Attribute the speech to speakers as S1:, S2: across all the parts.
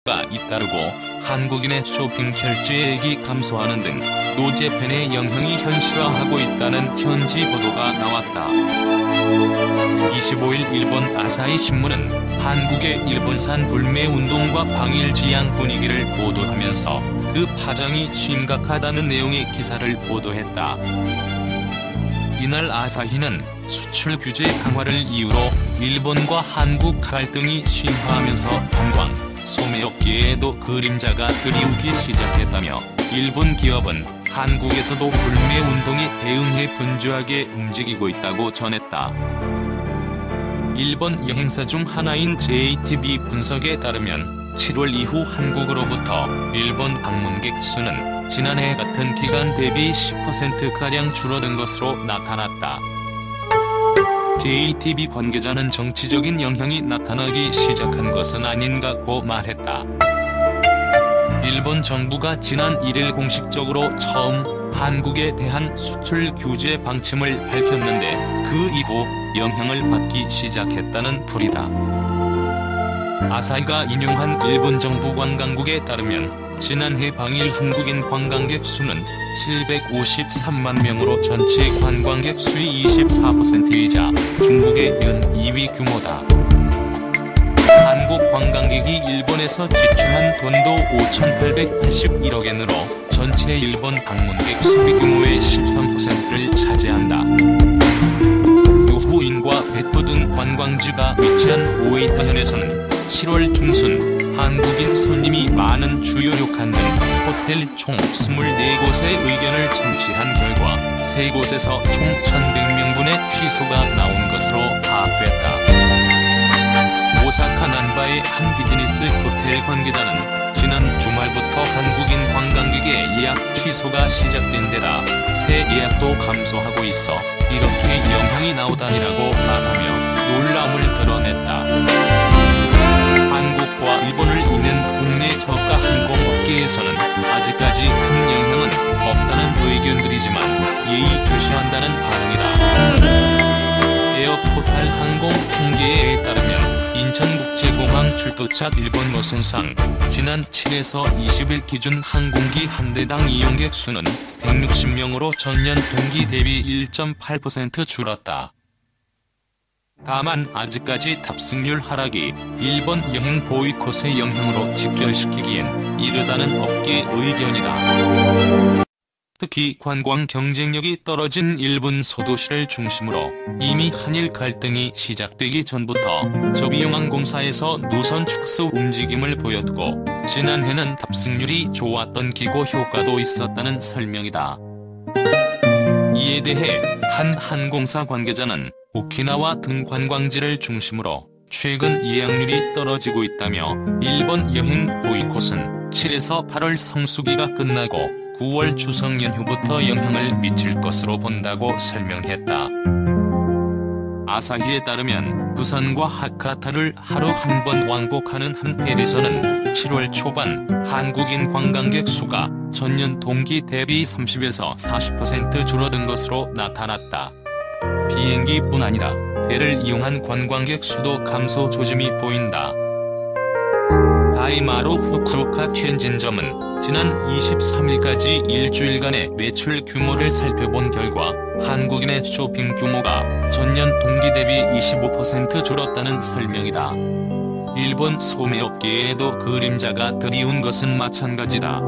S1: 가 잇따르고 한국인의 쇼핑 결제액이 감소하는 등 노재팬의 영향이 현실화하고 있다는 현지 보도가 나왔다. 25일 일본 아사히 신문은 한국의 일본산 불매운동과 방일지향 분위기를 보도하면서 그 파장이 심각하다는 내용의 기사를 보도했다. 이날 아사히는 수출 규제 강화를 이유로 일본과 한국 갈등이 심화하면서 관광, 소매업계에도 그림자가 드리우기 시작했다며 일본 기업은 한국에서도 불매운동에 대응해 분주하게 움직이고 있다고 전했다. 일본 여행사 중 하나인 JTB 분석에 따르면 7월 이후 한국으로부터 일본 방문객 수는 지난해 같은 기간 대비 10%가량 줄어든 것으로 나타났다. JTB 관계자는 정치적인 영향이 나타나기 시작한 것은 아닌가고 말했다. 일본 정부가 지난 1일 공식적으로 처음 한국에 대한 수출 규제 방침을 밝혔는데 그 이후 영향을 받기 시작했다는 풀이다. 아사히가 인용한 일본 정부 관광국에 따르면 지난해 방일 한국인 관광객 수는 753만 명으로 전체 관광객 수의 24%이자 중국에 이은 2위 규모다. 한국 관광객이 일본에서 지출한 돈도 5,881억 엔으로 전체 일본 방문객 소비 규모의 13%를 차지한다. 요호인과 베토 등 관광지가 위치한 오이타현에서는 7월 중순 한국인 손님이 많은 주요 료칸 등 호텔 총 24곳의 의견을 청취한 결과 3곳에서 총 1,100명분의 취소가 나온 것으로 파악됐다. 오사카 난바의 한 비즈니스 호텔 관계자는 지난 주말부터 한국인 관광객의 예약 취소가 시작된 데다 새 예약도 감소하고 있어 이렇게 영향이 나오다니라고 말하며 놀라움을 드러냈다. 한국과 일본을 잇는 국내 저가 항공업계에서는 아직까지 큰 영향은 없다는 의견들이지만 예의주시한다는 반응이다. 에어포탈 항공 통계에 따르면 인천국제공항 출도착 일본 노선상 지난 7에서 20일 기준 항공기 한 대당 이용객 수는 160명으로 전년 동기 대비 1.8% 줄었다. 다만 아직까지 탑승률 하락이 일본 여행 보이콧의 영향으로 직결시키기엔 이르다는 업계 의견이다. 특히 관광 경쟁력이 떨어진 일본 소도시를 중심으로 이미 한일 갈등이 시작되기 전부터 저비용항공사에서 노선 축소 움직임을 보였고 지난해는 탑승률이 좋았던 기고 효과도 있었다는 설명이다. 이에 대해 한 항공사 관계자는 오키나와 등 관광지를 중심으로 최근 예약률이 떨어지고 있다며 일본 여행 보이콧은 7에서 8월 성수기가 끝나고 9월 추석 연휴부터 영향을 미칠 것으로 본다고 설명했다. 아사히에 따르면 부산과 하카타를 하루 한 번 왕복하는 한 페리선은 7월 초반 한국인 관광객 수가 전년 동기 대비 30에서 40% 줄어든 것으로 나타났다. 비행기뿐 아니라 배를 이용한 관광객 수도 감소 조짐이 보인다. 다이마루 후쿠오카 티엔진점은 지난 23일까지 일주일간의 매출 규모를 살펴본 결과 한국인의 쇼핑 규모가 전년 동기 대비 25% 줄었다는 설명이다. 일본 소매업계에도 그림자가 드리운 것은 마찬가지다.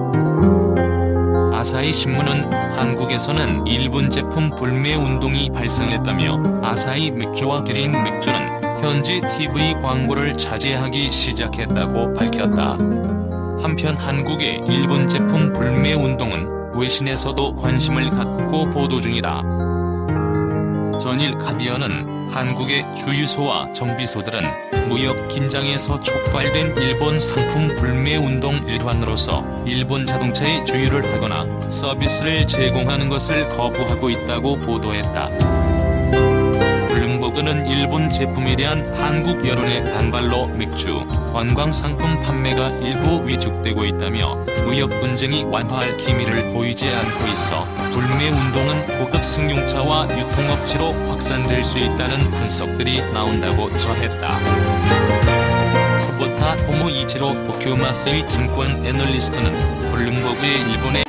S1: 아사히 신문은 한국에서는 일본 제품 불매 운동이 발생했다며 아사히 맥주와 기린 맥주는 현지 TV 광고를 자제하기 시작했다고 밝혔다. 한편 한국의 일본 제품 불매 운동은 외신에서도 관심을 갖고 보도 중이다. 전일 가디언은 한국의 주유소와 정비소들은 무역 긴장에서 촉발된 일본 상품 불매 운동 일환으로서 일본 자동차의 주유를 하거나 서비스를 제공하는 것을 거부하고 있다고 보도했다. 블룸버그는 일본 제품에 대한 한국 여론의 반발로 맥주, 관광상품 판매가 일부 위축되고 있다며 무역 분쟁이 완화할 기미를 보이지 않고 있어 불매 운동은 고급 승용차와 유통업체로 확산될 수 있다는 분석들이 나온다고 전했다. 쿠보타 토모이치로 도쿄 마세이 증권 애널리스트는 블룸버그의 일본의